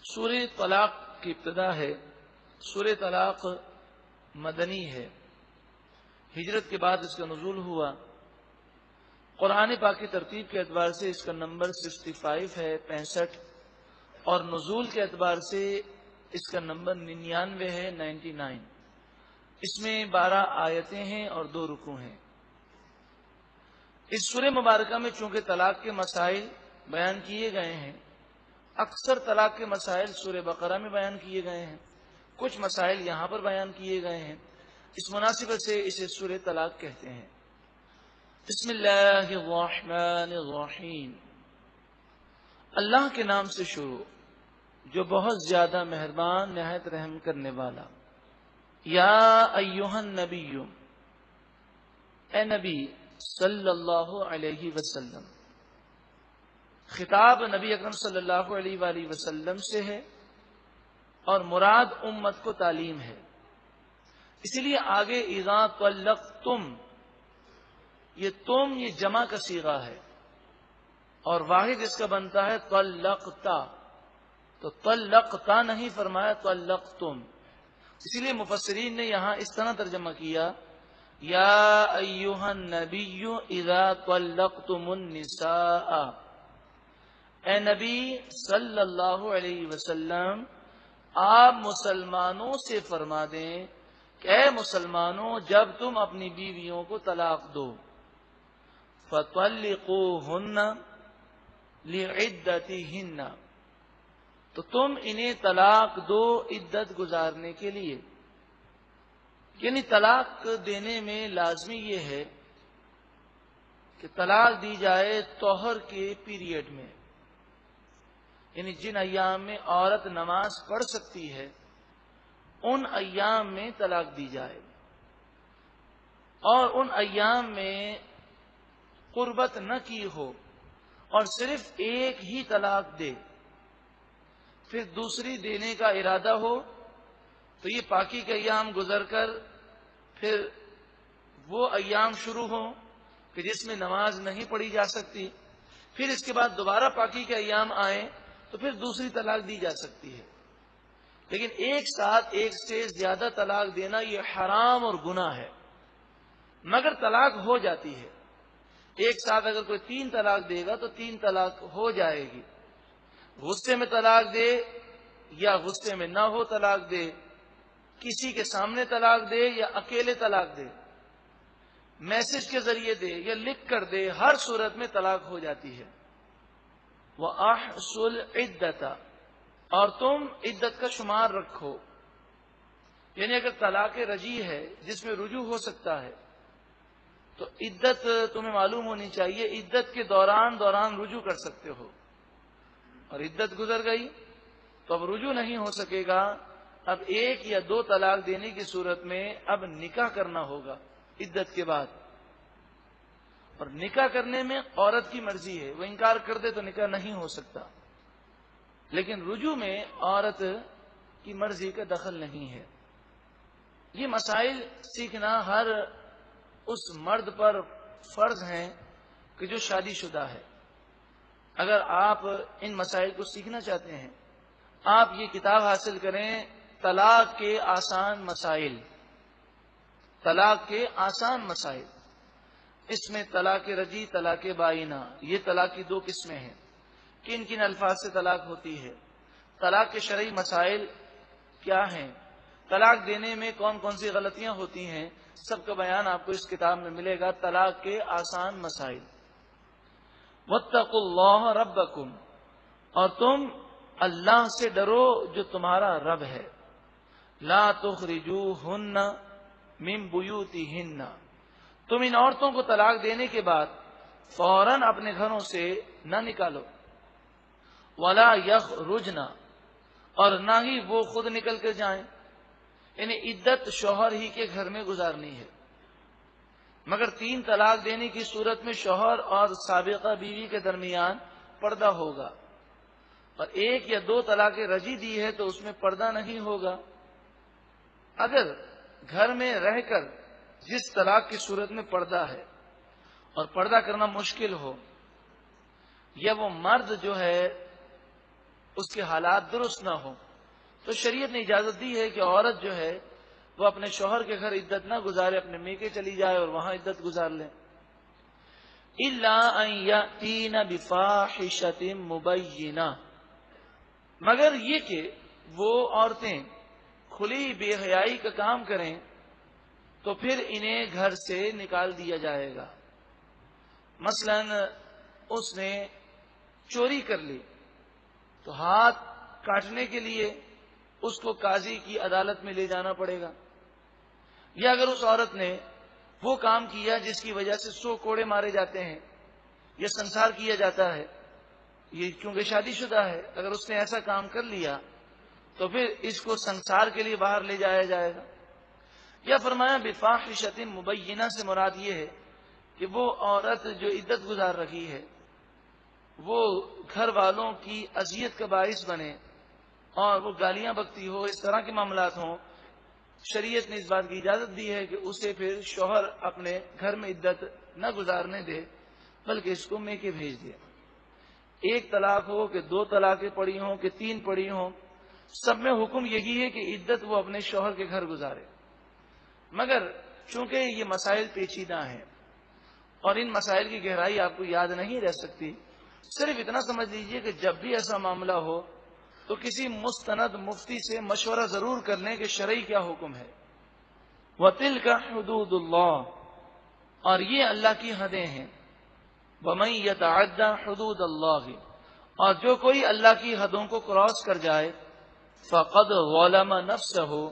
سورہ طلاق کی ابتدا ہے. سورہ طلاق مدنی ہے. ہجرت کے بعد اس کا نزول ہوا. قرآن پاک کی ترتیب کے اعتبار سے اس کا نمبر 65 ہے، 65، اور نزول کے اعتبار سے اس کا نمبر 99 ہے، 99. اس میں 12 آیتیں ہیں اور 2 رکوع ہیں. اس سورہ مبارکہ میں چونکہ طلاق کے مسائل بیان کیے گئے ہیں، اکثر طلاق کے مسائل سورہ بقرہ میں بیان کیے گئے ہیں، کچھ مسائل یہاں پر بیان کیے گئے ہیں. اس مناسبت سے اسے سورہ طلاق کہتے ہیں. بسم اللہ الرحمن الرحیم. اللہ کے نام سے شروع جو بہت زیادہ مہربان نہایت رحم کرنے والا. یا ایھا النبی، اے نبی صلی اللہ علیہ وسلم. خطاب نبی اکرم صلی اللہ علیہ وآلہ وسلم سے ہے اور مراد امت کو تعلیم ہے. اسی لیے آگے اذا طلقتم، یہ جمع کا صیغہ ہے اور واحد اس کا بنتا ہے طلقتا. تو طلقتا نہیں فرمایا طلقتم. اسی لیے مفسرین نے یہاں اس طرح ترجمہ کیا، یا ایھا النبی اذا طلقتم النساء. اے نبی صلی اللہ علیہ وسلم، آپ مسلمانوں سے فرما دیں کہ اے مسلمانوں، جب تم اپنی بیویوں کو طلاق دو، فطلقوہن لعدتہن، تو تم انہیں طلاق دو عدت گزارنے کے لیے. یعنی طلاق دینے میں لازمی یہ ہے کہ طلاق دی جائے طہر کے پیریڈ میں، یعنی جن ایام میں عورت نماز پڑھ سکتی ہے ان ایام میں طلاق دی جائے، اور ان ایام میں قربت نہ کی ہو اور صرف ایک ہی طلاق دے، پھر دوسری دینے کا ارادہ ہو تو یہ پاکی کے ایام گزر کر پھر وہ ایام شروع ہوں کہ جس میں نماز نہیں پڑھی جا سکتی، پھر اس کے بعد دوبارہ پاکی کے ایام آئیں تو پھر دوسری طلاق دی جا سکتی ہے. لیکن ایک ساتھ ایک سے زیادہ طلاق دینا یہ حرام اور گناہ ہے. مگر طلاق ہو جاتی ہے. ایک ساتھ اگر کوئی 3 طلاق دے گا تو 3 طلاق ہو جائے گی. غصے میں طلاق دے یا غصے میں نہ ہو طلاق دے، کسی کے سامنے طلاق دے یا اکیلے طلاق دے، میسج کے ذریعے دے یا لکھ کر دے، ہر صورت میں طلاق ہو جاتی ہے. وَأَحْصُوا الْعِدَّةَ، اور تم عدت کا شمار رکھو. یعنی اگر طلاق رجیع ہے جس میں رجوع ہو سکتا ہے تو عدت تمہیں معلوم ہونی چاہیے. عدت کے دوران رجوع کر سکتے ہو، اور عدت گزر گئی تو اب رجوع نہیں ہو سکے گا. اب 1 یا 2 طلاق دینے کی صورت میں اب نکاح کرنا ہوگا عدت کے بعد. اور نکاح کرنے میں عورت کی مرضی ہے، وہ انکار کر دے تو نکاح نہیں ہو سکتا. لیکن رجوع میں عورت کی مرضی کا دخل نہیں ہے. یہ مسائل سیکھنا ہر اس مرد پر فرض ہیں کہ جو شادی شدہ ہے. اگر آپ ان مسائل کو سیکھنا چاہتے ہیں، آپ یہ کتاب حاصل کریں، طلاق کے آسان مسائل. طلاق کے آسان مسائل، اس میں طلاق رجیع، طلاق بائنہ، یہ طلاق کی 2 قسمیں ہیں. کن کن الفاظ سے طلاق ہوتی ہے، طلاق کے شرعی مسائل کیا ہیں، طلاق دینے میں کون کون سی غلطیاں ہوتی ہیں، سب کا بیان آپ کو اس کتاب میں ملے گا. طلاق کے آسان مسائل. واتقوا اللہ ربکم، اور تم اللہ سے ڈرو جو تمہارا رب ہے. لا تخرجوہن من بیوتہن، تم ان عورتوں کو طلاق دینے کے بعد فوراً اپنے گھروں سے نہ نکالو. ولا یخرجن، اور نہ ہی وہ خود نکل کر جائیں. یعنی عدت شوہر ہی کے گھر میں گزارنی ہے. مگر 3 طلاق دینے کی صورت میں شوہر اور سابقہ بیوی کے درمیان پردہ ہوگا، اور 1 یا 2 طلاق رجیع دی ہے تو اس میں پردہ نہیں ہوگا. اگر گھر میں رہ کر جس طلاق کی صورت میں پردہ ہے اور پردہ کرنا مشکل ہو، یا وہ مرد جو ہے اس کے حالات درست نہ ہوں، تو شریعت نے اجازت دی ہے کہ عورت جو ہے وہ اپنے شوہر کے گھر عدت نہ گزارے، اپنے میکے چلی جائے اور وہاں عدت گزار لے. الا ان یاتین بفاحشۃ مبینہ، مگر یہ کہ وہ عورتیں کھلی بے حیائی کا کام کریں تو پھر انہیں گھر سے نکال دیا جائے گا. مثلا اس نے چوری کر لی تو ہاتھ کاٹنے کے لیے اس کو قاضی کی عدالت میں لے جانا پڑے گا. یا اگر اس عورت نے وہ کام کیا جس کی وجہ سے 100 کوڑے مارے جاتے ہیں یا سنسار کیا جاتا ہے، یہ کیونکہ شادی شدہ ہے، اگر اس نے ایسا کام کر لیا تو پھر اس کو سنسار کے لیے باہر لے جایا جائے گا. یا فرمایا بفاحشۃ مبینہ سے مراد یہ ہے کہ وہ عورت جو عدت گزار رہی ہے وہ گھر والوں کی اذیت کا باعث بنے اور وہ گالیاں بکتی ہو، اس طرح کے معاملات ہوں. شریعت نے اس بات کی اجازت دی ہے کہ اسے پھر شوہر اپنے گھر میں عدت نہ گزارنے دے بلکہ اس کو میکے بھیج دے. 1 طلاق ہو کہ 2 طلاقیں پڑی ہوں کہ 3 پڑی ہوں، سب میں حکم یہی ہے کہ عدت وہ اپنے شوہر کے گھر گزارے. مگر چونکہ یہ مسائل پیچیدہ ہیں اور ان مسائل کی گہرائی آپ کو یاد نہیں رہ سکتی، صرف اتنا سمجھ لیجئے کہ جب بھی ایسا معاملہ ہو تو کسی مستند مفتی سے مشورہ ضرور کر لیں کہ شرعی کیا حکم ہے. وَتِلْكَ حُدُودُ اللَّهِ، اور یہ اللہ کی حدیں ہیں. وَمَن يَتَعَدَّ حُدُودَ اللَّهِ، اور جو کوئی اللہ کی حدوں کو کراس کر جائے، فَقَدْ ظَلَمَ نَفْسَهُ،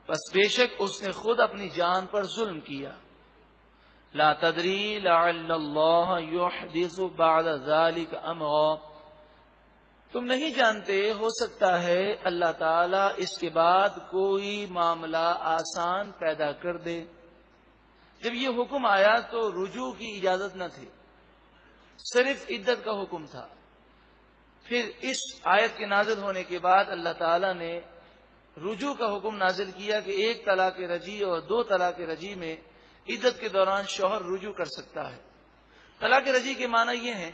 پس بے شک اس نے خود اپنی جان پر ظلم کیا. لا تدری لعل اللہ یحدث بعد ذلك امرا، تم نہیں جانتے، ہو سکتا ہے اللہ تعالیٰ اس کے بعد کوئی معاملہ آسان پیدا کر دے. جب یہ حکم آیا تو رجوع کی اجازت نہ تھی، صرف عدت کا حکم تھا. پھر اس آیت کے نازل ہونے کے بعد اللہ تعالیٰ نے رجوع کا حکم نازل کیا کہ 1 طلاق رجعی اور 2 طلاق رجعی میں عدت کے دوران شوہر رجوع کر سکتا ہے. طلاق رجعی کے معنی یہ ہے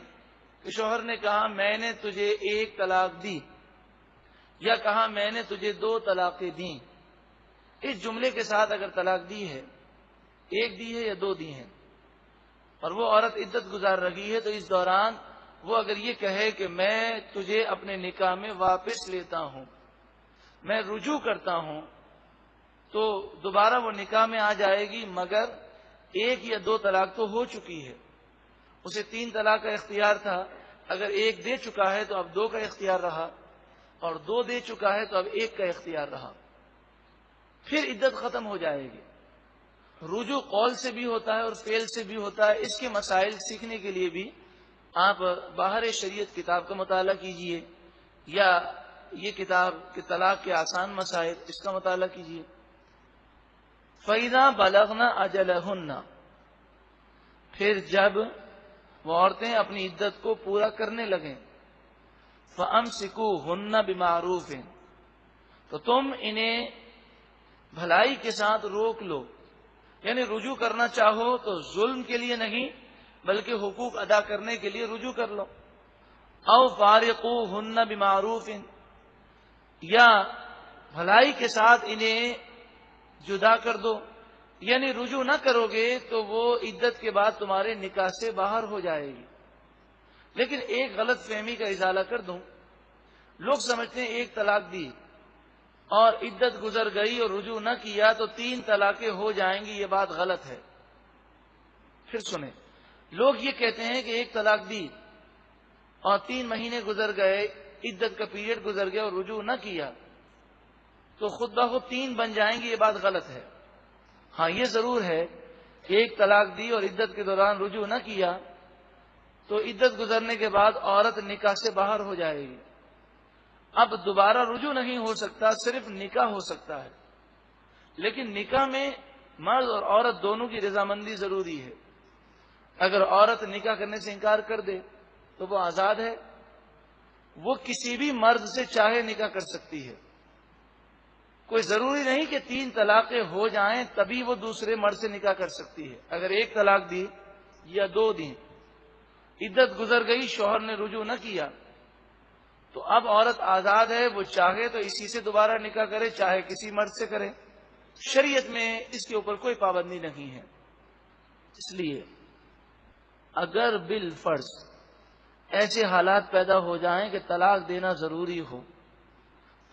کہ شوہر نے کہا میں نے تجھے 1 طلاق دی، یا کہا میں نے تجھے 2 طلاقیں دیں. اس جملے کے ساتھ اگر طلاق دی ہے، 1 دی ہے یا 2 دی ہیں، اور وہ عورت عدت گزار رہی ہے، تو اس دوران وہ اگر یہ کہے کہ میں تجھے اپنے نکاح میں واپس لیتا ہوں، میں رجوع کرتا ہوں، تو دوبارہ وہ نکاح میں آ جائے گی، مگر 1 یا 2 طلاق تو ہو چکی ہے. اسے 3 طلاق کا اختیار تھا، اگر 1 دے چکا ہے تو اب 2 کا اختیار رہا، اور 2 دے چکا ہے تو اب 1 کا اختیار رہا. پھر عدت ختم ہو جائے گی. رجوع قول سے بھی ہوتا ہے اور فعل سے بھی ہوتا ہے. اس کے مسائل سیکھنے کے لیے بھی آپ باہر شریعت کتاب کا مطالعہ کیجئے، یا یہ کتاب کہ طلاق کے آسان مسائل، اس کا مطالعہ کیجئے. فَإِذَا بَلَغْنَ أَجَلَهُنَّ، پھر جب وہ عورتیں اپنی عدت کو پورا کرنے لگیں، فَأَمْسِكُوهُنَّ بِمَعْرُوفٍ، تو تم انہیں بھلائی کے ساتھ روک لو. یعنی رجوع کرنا چاہو تو ظلم کے لیے نہیں بلکہ حقوق ادا کرنے کے لیے رجوع کر لو. او فارقوهن بمعروف، یا بھلائی کے ساتھ انہیں جدا کر دو. یعنی رجوع نہ کرو گے تو وہ عدت کے بعد تمہارے نکاح سے باہر ہو جائے گی. لیکن ایک غلط فہمی کا ازالہ کر دوں، لوگ سمجھتے ہیں 1 طلاق دی اور عدت گزر گئی اور رجوع نہ کیا تو 3 طلاقیں ہو جائیں گی. یہ بات غلط ہے. پھر سنیں، لوگ یہ کہتے ہیں کہ 1 طلاق دی اور 3 مہینے گزر گئے، عدت کا پیریڈ گزر گیا اور رجوع نہ کیا تو خود بخود 3 بن جائیں گی. یہ بات غلط ہے. ہاں یہ ضرور ہے کہ 1 طلاق دی اور عدت کے دوران رجوع نہ کیا تو عدت گزرنے کے بعد عورت نکاح سے باہر ہو جائے گی. اب دوبارہ رجوع نہیں ہو سکتا، صرف نکاح ہو سکتا ہے. لیکن نکاح میں مرد اور عورت دونوں کی رضامندی ضروری ہے. اگر عورت نکاح کرنے سے انکار کر دے تو وہ آزاد ہے، وہ کسی بھی مرد سے چاہے نکاح کر سکتی ہے. کوئی ضروری نہیں کہ 3 طلاقیں ہو جائیں تبھی وہ دوسرے مرد سے نکاح کر سکتی ہے. اگر 1 طلاق دی یا 2 دی، عدت گزر گئی، شوہر نے رجوع نہ کیا تو اب عورت آزاد ہے، وہ چاہے تو اسی سے دوبارہ نکاح کرے، چاہے کسی مرد سے کرے، شریعت میں اس کے اوپر کوئی پابندی نہیں ہے۔ اس لیے اگر بالفرض ایسے حالات پیدا ہو جائیں کہ طلاق دینا ضروری ہو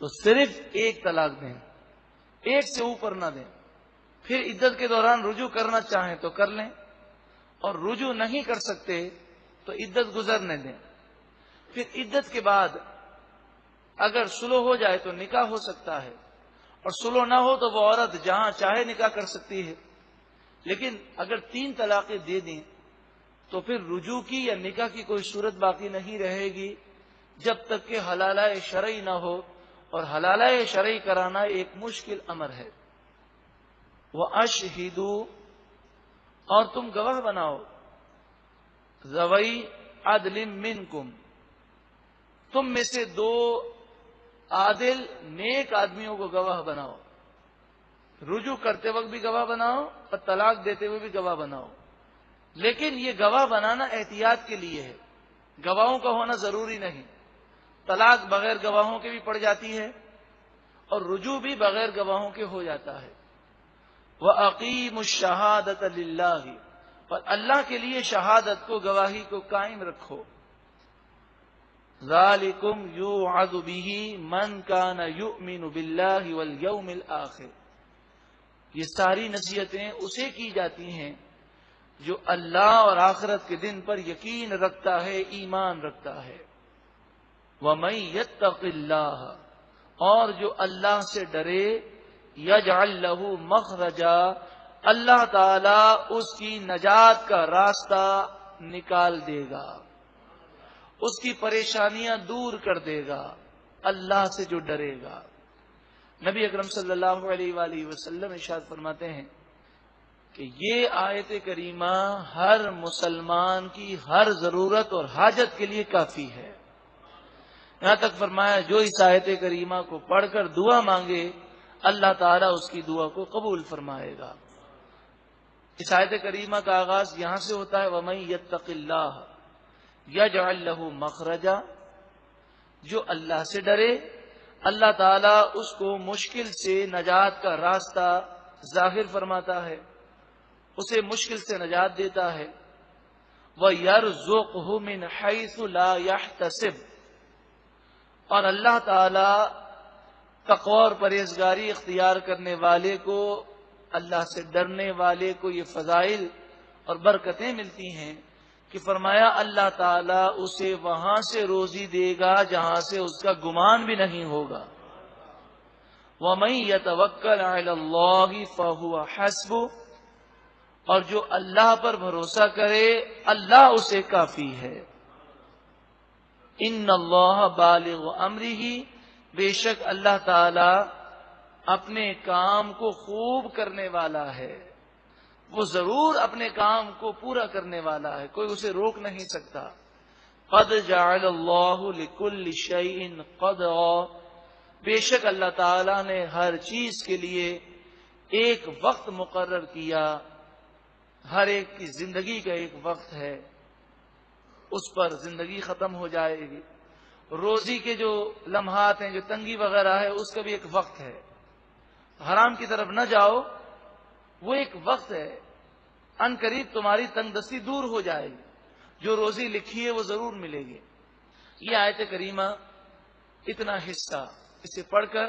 تو صرف ایک طلاق دیں، ایک سے اوپر نہ دیں، پھر عدت کے دوران رجوع کرنا چاہیں تو کر لیں، اور رجوع نہیں کر سکتے تو عدت گزرنے دیں۔ پھر عدت کے بعد اگر صلح ہو جائے تو نکاح ہو سکتا ہے، اور صلح نہ ہو تو وہ عورت جہاں چاہے نکاح کر سکتی ہے۔ لیکن اگر 3 طلاقیں دے دیں تو پھر رجوع کی یا نکاح کی کوئی صورت باقی نہیں رہے گی جب تک کہ حلالہ شرعی نہ ہو، اور حلالہ شرعی کرانا ایک مشکل امر ہے۔ وَأَشْهِدُوا، اور تم گواہ بناؤ، ذوی عدل منکم، تم میں سے 2 عادل نیک آدمیوں کو گواہ بناؤ۔ رجوع کرتے وقت بھی گواہ بناؤ اور طلاق دیتے ہوئے بھی گواہ بناؤ، لیکن یہ گواہ بنانا احتیاط کے لیے ہے، گواہوں کا ہونا ضروری نہیں۔ طلاق بغیر گواہوں کے بھی پڑ جاتی ہے، اور رجوع بھی بغیر گواہوں کے ہو جاتا ہے۔ وَأَقِيمُوا الشَّهَادَةَ لِلَّهِ، اور اللہ کے لیے شہادت کو، گواہی کو قائم رکھو۔ ذَلِكُمْ يُوعَظُ بِهِ مَنْ كَانَ يُؤْمِنُ بِاللَّهِ وَالْيَوْمِ الْآخِرِ، یہ ساری نصیحتیں اسے کی جاتی ہیں جو اللہ اور آخرت کے دن پر یقین رکھتا ہے، ایمان رکھتا ہے۔ وَمَن يَتَّقِ اللَّهَ، اور جو اللہ سے ڈرے، يَجْعَل لَّهُ مَخْرَجًا، اللہ تعالی اس کی نجات کا راستہ نکال دے گا، اس کی پریشانیاں دور کر دے گا، اللہ سے جو ڈرے گا۔ نبی اکرم صلی اللہ علیہ وآلہ وسلم ارشاد فرماتے ہیں کہ یہ آیت کریمہ ہر مسلمان کی ہر ضرورت اور حاجت کے لیے کافی ہے۔ یہاں تک فرمایا جو اس آیت کریمہ کو پڑھ کر دعا مانگے اللہ تعالیٰ اس کی دعا کو قبول فرمائے گا۔ اس آیت کریمہ کا آغاز یہاں سے ہوتا ہے، وَمَن يَتَّقِ اللَّهَ يَجْعَل لَّهُ مَخْرَجًا، جو اللہ سے ڈرے اللہ تعالیٰ اس کو مشکل سے نجات کا راستہ ظاہر فرماتا ہے، اسے مشکل سے نجات دیتا ہے۔ وَيَرْزُقْهُ مِنْ حَيْثُ لَا يَحْتَسِبُ، اور اللہ تعالیٰ تقوی اور پرہیزگاری اختیار کرنے والے کو، اللہ سے ڈرنے والے کو یہ فضائل اور برکتیں ملتی ہیں کہ فرمایا اللہ تعالیٰ اسے وہاں سے روزی دے گا جہاں سے اس کا گمان بھی نہیں ہوگا۔ وَمَن يَتَوَکَّلْ عَلَى اللَّهِ فَهُوَ حَسْبُهُ، اور جو اللہ پر بھروسہ کرے اللہ اسے کافی ہے۔ ان اللہ بالغ امرہ، بے شک اللہ تعالی اپنے کام کو خوب کرنے والا ہے، وہ ضرور اپنے کام کو پورا کرنے والا ہے، کوئی اسے روک نہیں سکتا۔ قد جعل اللہ لکل شیء قدرا، بے شک اللہ تعالی نے ہر چیز کے لیے ایک وقت مقرر کیا، ہر ایک کی زندگی کا ایک وقت ہے، اس پر زندگی ختم ہو جائے گی۔ روزی کے جو لمحات ہیں، جو تنگی وغیرہ ہے، اس کا بھی ایک وقت ہے۔ حرام کی طرف نہ جاؤ، وہ ایک وقت ہے، ان قریب تمہاری تنگ دستی دور ہو جائے گی، جو روزی لکھی ہے وہ ضرور ملے گی۔ یہ آیت کریمہ اتنا حصہ اسے پڑھ کر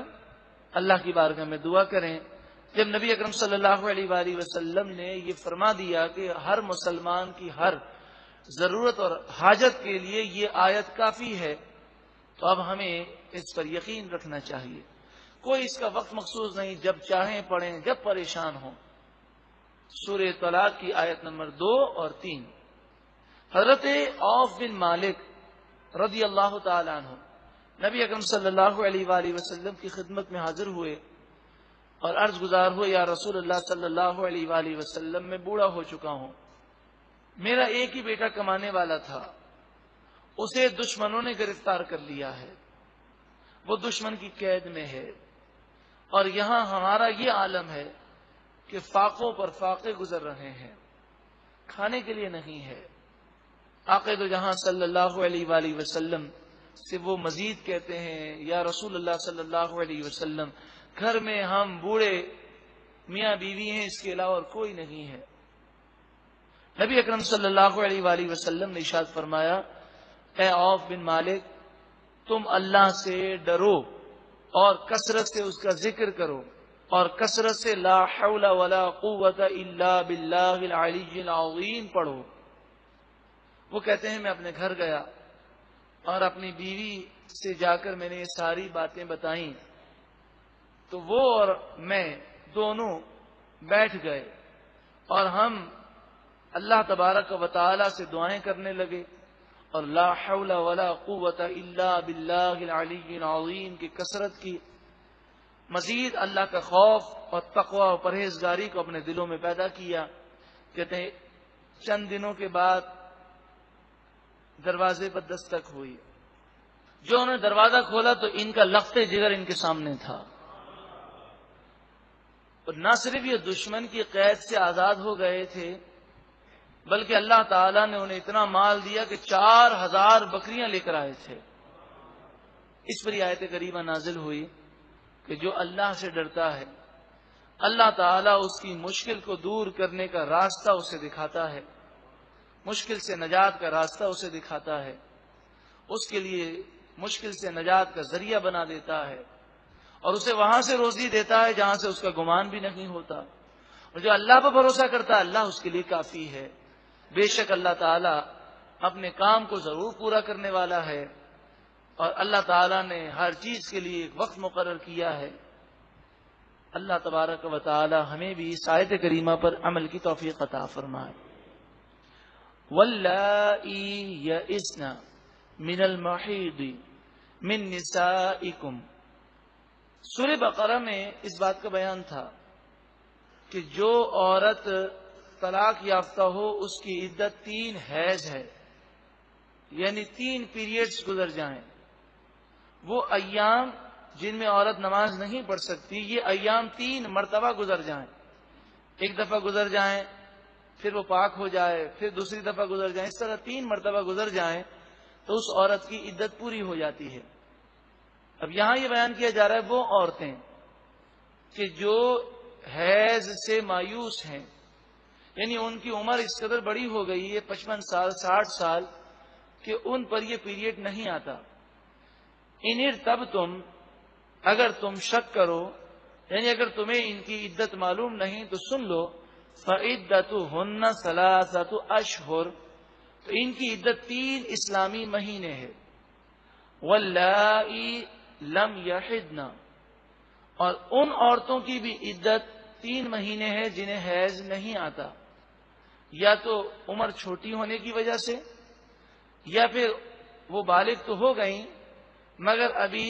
اللہ کی بارگاہ میں دعا کریں۔ جب نبی اکرم صلی اللہ علیہ وآلہ وسلم نے یہ فرما دیا کہ ہر مسلمان کی ہر ضرورت اور حاجت کے لیے یہ آیت کافی ہے، تو اب ہمیں اس پر یقین رکھنا چاہیے۔ کوئی اس کا وقت مخصوص نہیں، جب چاہیں پڑھیں، جب پریشان ہوں۔ سورہ طلاق کی آیت نمبر 2 اور 3۔ حضرت عوف بن مالک رضی اللہ تعالی عنہ نبی اکرم صلی اللہ علیہ وآلہ وسلم کی خدمت میں حاضر ہوئے اور عرض گزار ہوئے، یا رسول اللہ صلی اللہ علیہ وآلہ وسلم، میں بوڑھا ہو چکا ہوں، میرا ایک ہی بیٹا کمانے والا تھا، اسے دشمنوں نے گرفتار کر لیا ہے، وہ دشمن کی قید میں ہے، اور یہاں ہمارا یہ عالم ہے کہ فاقوں پر فاقے گزر رہے ہیں، کھانے کے لیے نہیں ہے۔ آقا دو جہاں صلی اللہ علیہ وآلہ وسلم سے وہ مزید کہتے ہیں یا رسول اللہ صلی اللہ علیہ وسلم گھر میں ہم بوڑھے میاں بیوی ہیں، اس کے علاوہ اور کوئی نہیں ہے۔ نبی اکرم صلی اللہ علیہ وآلہ وسلم نے ارشاد فرمایا، اے عوف بن مالک، تم اللہ سے ڈرو اور کثرت سے اس کا ذکر کرو اور کثرت سے لا حول ولا قوت الا باللہ العلی العظیم پڑھو۔ وہ کہتے ہیں میں اپنے گھر گیا اور اپنی بیوی سے جا کر میں نے یہ ساری باتیں بتائیں، تو وہ اور میں دونوں بیٹھ گئے اور ہم اللہ تبارک و تعالی سے دعائیں کرنے لگے اور لا حول ولا قوت الا باللہ العلی العظیم کی کثرت کی، مزید اللہ کا خوف اور تقوی اور پرہیزگاری کو اپنے دلوں میں پیدا کیا۔ کہتے ہیں چند دنوں کے بعد دروازے پر دستک ہوئی، جو انہوں نے دروازہ کھولا تو ان کا لخت جگر ان کے سامنے تھا، اور نہ صرف یہ دشمن کی قید سے آزاد ہو گئے تھے بلکہ اللہ تعالیٰ نے انہیں اتنا مال دیا کہ 4000 بکریاں لے کر آئے تھے۔ اس پر یہ آیت کریمہ نازل ہوئی کہ جو اللہ سے ڈرتا ہے اللہ تعالیٰ اس کی مشکل کو دور کرنے کا راستہ اسے دکھاتا ہے، مشکل سے نجات کا راستہ اسے دکھاتا ہے، اس کے لیے مشکل سے نجات کا ذریعہ بنا دیتا ہے اور اسے وہاں سے روزی دیتا ہے جہاں سے اس کا گمان بھی نہیں ہوتا۔ اور جو اللہ پر بھروسہ کرتا ہے اللہ اس کے لیے کافی ہے۔ بے شک اللہ تعالیٰ اپنے کام کو ضرور پورا کرنے والا ہے اور اللہ تعالیٰ نے ہر چیز کے لیے ایک وقت مقرر کیا ہے۔ اللہ تبارک و تعالی ہمیں بھی اس آیت کریمہ پر عمل کی توفیق عطا فرمائے۔ واللائی یئسن من المحیض من نسائکم، سورہ بقرہ میں اس بات کا بیان تھا کہ جو عورت طلاق یافتہ ہو اس کی عدت 3 حیض ہے، یعنی 3 پیریڈز گزر جائیں۔ وہ ایام جن میں عورت نماز نہیں پڑھ سکتی، یہ ایام 3 مرتبہ گزر جائیں، ایک دفعہ گزر جائیں پھر وہ پاک ہو جائے، پھر دوسری دفعہ گزر جائیں، اس طرح 3 مرتبہ گزر جائیں تو اس عورت کی عدت پوری ہو جاتی ہے۔ اب یہاں یہ بیان کیا جا رہا ہے وہ عورتیں کہ جو حیض سے مایوس ہیں، یعنی ان کی عمر اس قدر بڑی ہو گئی ہے 55 سال 60 سال کہ ان پر یہ پیریڈ نہیں آتا۔ انیر تب تم، اگر تم شک کرو، یعنی اگر تمہیں ان کی عدت معلوم نہیں تو سن لو، فعدتہن 3 اشہر، تو ان کی عدت 3 اسلامی مہینے ہے۔ واللائی لم یحضن، اور ان عورتوں کی بھی عدت 3 مہینے ہے جنہیں حیض نہیں آتا، یا تو عمر چھوٹی ہونے کی وجہ سے یا پھر وہ بالغ تو ہو گئیں مگر ابھی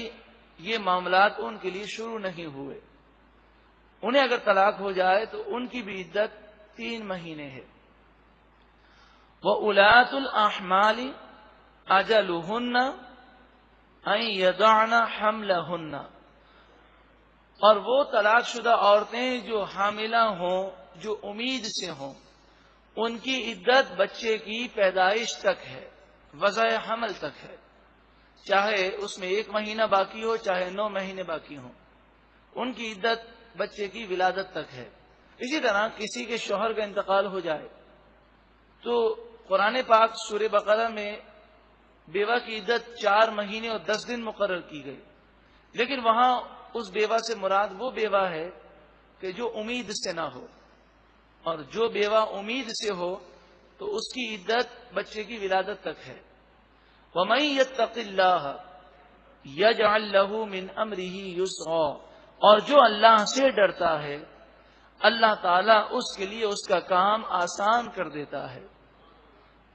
یہ معاملات ان کے لیے شروع نہیں ہوئے، انہیں اگر طلاق ہو جائے تو ان کی بھی عدت 3 مہینے ہے۔ وَأُولَاتُ الْأَحْمَالِ أَجَلُهُنَّ أَن يَضَعْنَ حَمْلَهُنَّ، اور وہ طلاق شدہ عورتیں جو حاملہ ہوں، جو امید سے ہوں، ان کی عدت بچے کی پیدائش تک ہے، وضع حمل تک ہے، چاہے اس میں 1 مہینہ باقی ہو چاہے 9 مہینے باقی ہوں، ان کی عدت بچے کی ولادت تک ہے۔ اسی طرح کسی کے شوہر کا انتقال ہو جائے تو قرآن پاک سورہ بقرہ میں بیوہ کی عدت 4 مہینے اور 10 دن مقرر کی گئی، لیکن وہاں اس بیوہ سے مراد وہ بیوہ ہے کہ جو امید سے نہ ہو، اور جو بیوہ امید سے ہو تو اس کی عدت بچے کی ولادت تک ہے۔ وَمَن يَتَّقِ اللَّهَ يَجْعَل لَّهُ مِنْ أَمْرِهِ يُسْرًا، اور جو اللہ سے ڈرتا ہے اللہ تعالیٰ اس کے لیے اس کا کام آسان کر دیتا ہے۔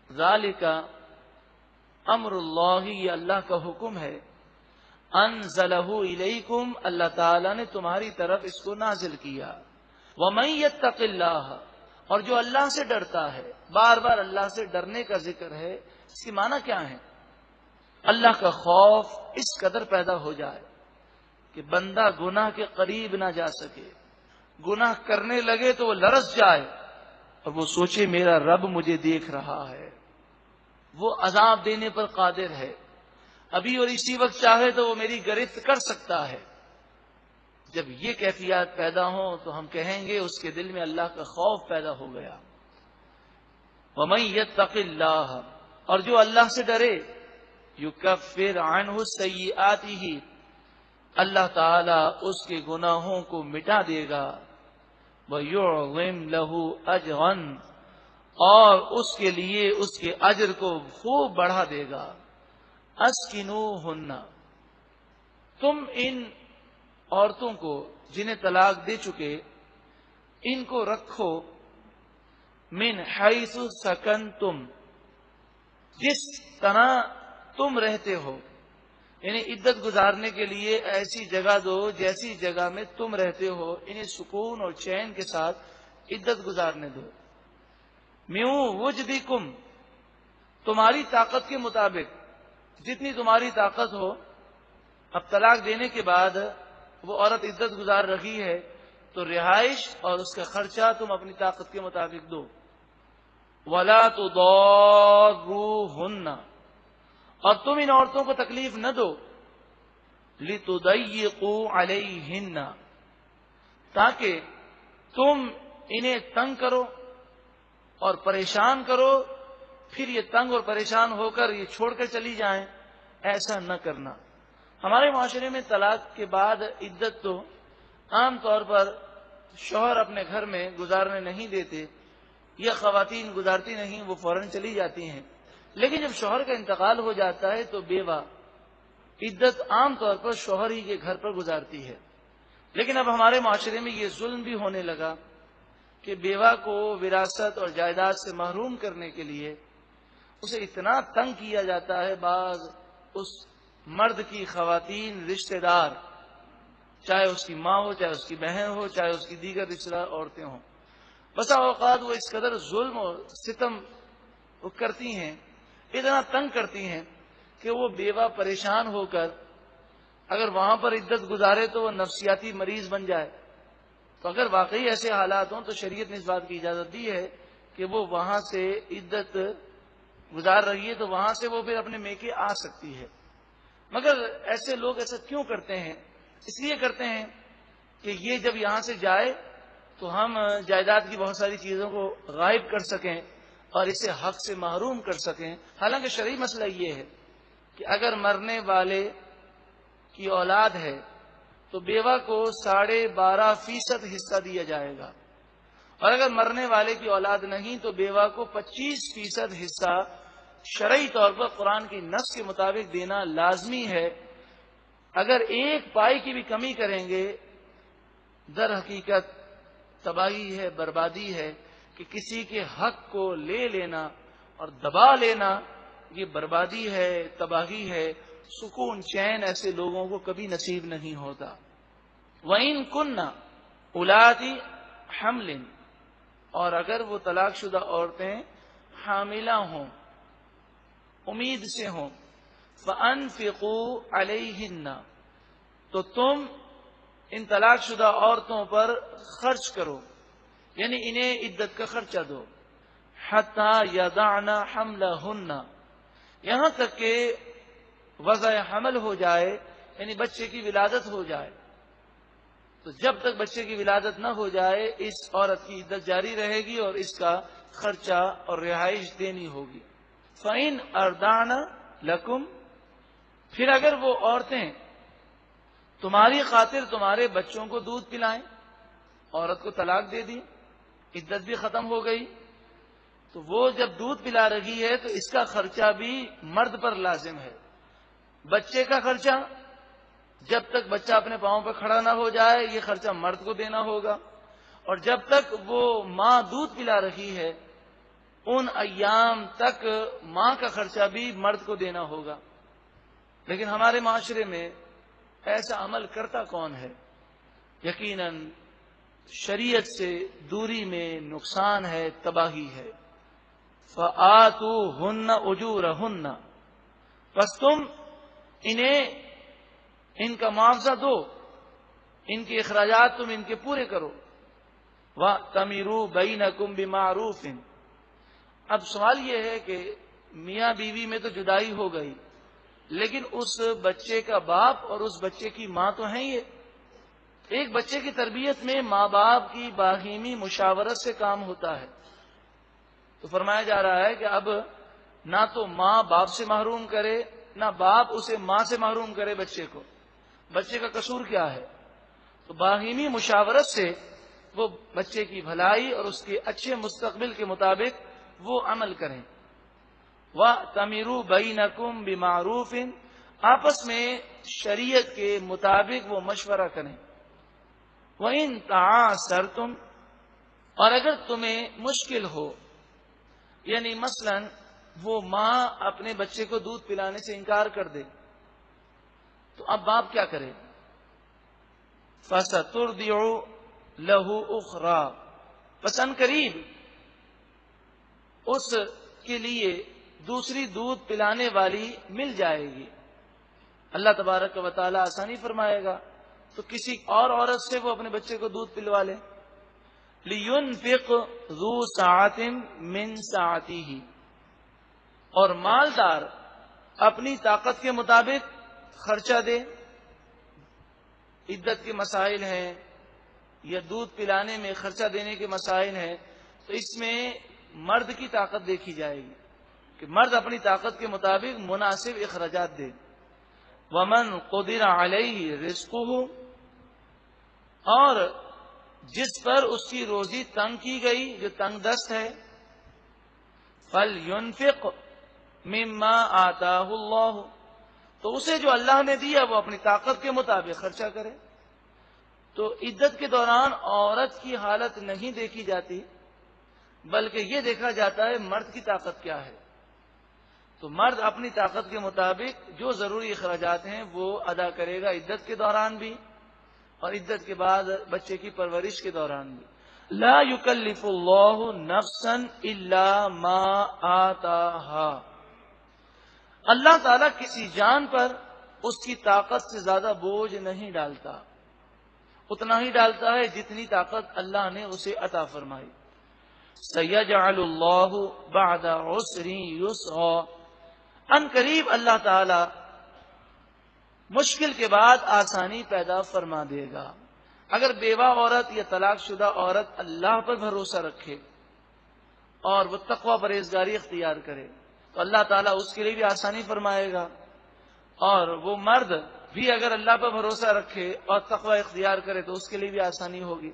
ذَلِكَ أَمْرُ اللَّهِ، یہ اللہ کا حکم ہے، أَنزَلَهُ إِلَيْكُمْ، اللہ تعالیٰ نے تمہاری طرف اس کو نازل کیا۔ وَمَن يَتَّقِ اللَّهَ، اور جو اللہ سے ڈرتا ہے، بار بار اللہ سے ڈرنے کا ذکر ہے، اس کی معنی کیا ہے؟ اللہ کا خوف اس قدر پیدا ہو جائے کہ بندہ گناہ کے قریب نہ جا سکے، گناہ کرنے لگے تو وہ لرز جائے اور وہ سوچے میرا رب مجھے دیکھ رہا ہے، وہ عذاب دینے پر قادر ہے، ابھی اور اسی وقت چاہے تو وہ میری گرفت کر سکتا ہے. جب یہ کیفیات پیدا ہوں تو ہم کہیں گے اس کے دل میں اللہ کا خوف پیدا ہو گیا. وَمَن يَتَّقِ اللَّهَ، اور جو اللہ سے ڈرے، يُكَفِّرْ عَنْهُ سَيِّئَاتِهِ، اللہ تعالی اس کے گناہوں کو مٹا دے گا. وَيُعْظِمْ لَهُ أَجْرًا، اور اس کے لیے اس کے اجر کو خوب بڑھا دے گا. اسکنوہن، تم ان عورتوں کو جنہیں طلاق دے چکے ان کو رکھو، من حیث سکنتم، جس طرح تم رہتے ہو، یعنی عدت گزارنے کے لیے ایسی جگہ دو جیسی جگہ میں تم رہتے ہو، انہیں سکون اور چین کے ساتھ عدت گزارنے دو. میوں وجدکم، تمہاری طاقت کے مطابق، جتنی تمہاری طاقت ہو. اب طلاق دینے کے بعد وہ عورت عدت گزار رہی ہے تو رہائش اور اس کا خرچہ تم اپنی طاقت کے مطابق دو. وَلَا تُضَارُّوهُنَّ، اور تم ان عورتوں کو تکلیف نہ دو. لِتُضَيِّقُوا عَلَيْهِنَّ، تاکہ تم انہیں تنگ کرو اور پریشان کرو، پھر یہ تنگ اور پریشان ہو کر یہ چھوڑ کر چلی جائیں. ایسا نہ کرنا. ہمارے معاشرے میں طلاق کے بعد عدت تو عام طور پر شوہر اپنے گھر میں گزارنے نہیں دیتے، یا خواتین گزارتی نہیں، وہ فوراً چلی جاتی ہیں. لیکن جب شوہر کا انتقال ہو جاتا ہے تو بیوہ عدت عام طور پر شوہر ہی کے گھر پر گزارتی ہے. لیکن اب ہمارے معاشرے میں یہ ظلم بھی ہونے لگا کہ بیوہ کو وراثت اور جائیداد سے محروم کرنے کے لیے اسے اتنا تنگ کیا جاتا ہے. بعض اس مرد کی خواتین رشتہ دار، چاہے اس کی ماں ہو، چاہے اس کی بہن ہو، چاہے اس کی دیگر رشتہ دار عورتیں ہوں، بسا اوقات وہ اس قدر ظلم اور ستم وہ کرتی ہیں، اتنا تنگ کرتی ہیں کہ وہ بیوہ پریشان ہو کر اگر وہاں پر عدت گزارے تو وہ نفسیاتی مریض بن جائے. تو اگر واقعی ایسے حالات ہوں تو شریعت نے اس بات کی اجازت دی ہے کہ وہ وہاں سے عدت گزار رہی ہے تو وہاں سے وہ پھر اپنے میکے آ سکتی ہے. مگر ایسے لوگ ایسا کیوں کرتے ہیں؟ اس لیے کرتے ہیں کہ یہ جب یہاں سے جائے تو ہم جائیداد کی بہت ساری چیزوں کو غائب کر سکیں اور اسے حق سے محروم کر سکیں. حالانکہ شرعی مسئلہ یہ ہے کہ اگر مرنے والے کی اولاد ہے تو بیوہ کو 12.5% حصہ دیا جائے گا، اور اگر مرنے والے کی اولاد نہیں تو بیوہ کو 25% حصہ شرعی طور پر قرآن کی نص کے مطابق دینا لازمی ہے. اگر ایک پائی کی بھی کمی کریں گے در حقیقت تباہی ہے، بربادی ہے. کہ کسی کے حق کو لے لینا اور دبا لینا یہ بربادی ہے، تباہی ہے. سکون چین ایسے لوگوں کو کبھی نصیب نہیں ہوتا. وَإِن كُنَّ أُولَاتِ حَمْلٍ، اور اگر وہ طلاق شدہ عورتیں حاملہ ہوں، امید سے ہوں، فَأَنفِقُوا عَلَيْهِنَّ، تو تم ان طلاق شدہ عورتوں پر خرچ کرو، یعنی انہیں عدت کا خرچہ دو. حَتَّى يَضَعْنَ حَمْلَهُنَّ، یہاں تک کہ وضع حمل ہو جائے، یعنی بچے کی ولادت ہو جائے. تو جب تک بچے کی ولادت نہ ہو جائے اس عورت کی عدت جاری رہے گی اور اس کا خرچہ اور رہائش دینی ہوگی. فَإِنْ أَرْضَعْنَ لَكُمْ، پھر اگر وہ عورتیں تمہاری خاطر تمہارے بچوں کو دودھ پلائیں، عورت کو طلاق دے دی، عدت بھی ختم ہو گئی، تو وہ جب دودھ پلا رہی ہے تو اس کا خرچہ بھی مرد پر لازم ہے. بچے کا خرچہ جب تک بچہ اپنے پاؤں پر کھڑا نہ ہو جائے یہ خرچہ مرد کو دینا ہوگا، اور جب تک وہ ماں دودھ پلا رہی ہے ان ایام تک ماں کا خرچہ بھی مرد کو دینا ہوگا. لیکن ہمارے معاشرے میں ایسا عمل کرتا کون ہے؟ یقیناً شریعت سے دوری میں نقصان ہے، تباہی ہے. فَآتُوهُنَّ أُجُورَهُنَّ، پس تم انہیں ان کا معاوضہ دو، ان کے اخراجات تم ان کے پورے کرو. وَأْتَمِرُوا بَيْنَكُمْ بِمَعْرُوفٍ، اب سوال یہ ہے کہ میاں بیوی میں تو جدائی ہو گئی، لیکن اس بچے کا باپ اور اس بچے کی ماں تو ہیں یہ. ایک بچے کی تربیت میں ماں باپ کی باہمی مشاورت سے کام ہوتا ہے. تو فرمایا جا رہا ہے کہ اب نہ تو ماں باپ سے محروم کرے، نہ باپ اسے ماں سے محروم کرے بچے کو. بچے کا قصور کیا ہے؟ تو باہمی مشاورت سے وہ بچے کی بھلائی اور اس کے اچھے مستقبل کے مطابق وہ عمل کریں. وَأْتَمِرُوا بَيْنَكُمْ بِمَعْرُوفٍ، آپس میں شریعت کے مطابق وہ مشورہ کریں. وَإِن تَعَاسَرْتُمْ، اور اگر تمہیں مشکل ہو، یعنی مثلا وہ ماں اپنے بچے کو دودھ پلانے سے انکار کر دے، تو اب باپ کیا کرے؟ فَسَتُرْضِعُ لَهُ أُخْرَى، پس ان قریب اس کے لیے دوسری دودھ پلانے والی مل جائے گی. اللہ تبارک و تعالی آسانی فرمائے گا تو کسی اور عورت سے وہ اپنے بچے کو دودھ پلوا لے. لِيُنْفِقْ ذُو سَعَةٍ مِّن سَعَتِهِ، اور مالدار اپنی طاقت کے مطابق خرچہ دے. عدت کے مسائل ہیں یا دودھ پلانے میں خرچہ دینے کے مسائل ہیں، تو اس میں مرد کی طاقت دیکھی جائے گی کہ مرد اپنی طاقت کے مطابق مناسب اخراجات دے. وَمَنْ قُدِرَ عَلَيْهِ رِزْقُهُ، اور جس پر اس کی روزی تنگ کی گئی، جو تنگ دست ہے، فَلْيُنْفِقْ مِمَّا آتَاهُ اللَّهُ، تو اسے جو اللہ نے دیا وہ اپنی طاقت کے مطابق خرچہ کرے. تو عدت کے دوران عورت کی حالت نہیں دیکھی جاتی، بلکہ یہ دیکھا جاتا ہے مرد کی طاقت کیا ہے. تو مرد اپنی طاقت کے مطابق جو ضروری اخراجات ہیں وہ ادا کرے گا، عدت کے دوران بھی اور عدت کے بعد بچے کی پرورش کے دوران بھی. لا یکلف اللہ نفسا الا ما آتاہا، اللہ تعالیٰ کسی جان پر اس کی طاقت سے زیادہ بوجھ نہیں ڈالتا، اتنا ہی ڈالتا ہے جتنی طاقت اللہ نے اسے عطا فرمائی. سَيَجْعَلُ اللَّهُ بَعْدَ عُسْرٍ يُسْرًا، ان قریب اللہ تعالی مشکل کے بعد آسانی پیدا فرما دے گا. اگر بیوہ عورت یا طلاق شدہ عورت اللہ پر بھروسہ رکھے اور وہ تقوی پرہیزگاری اختیار کرے تو اللہ تعالیٰ اس کے لیے بھی آسانی فرمائے گا، اور وہ مرد بھی اگر اللہ پر بھروسہ رکھے اور تقوی اختیار کرے تو اس کے لیے بھی آسانی ہوگی.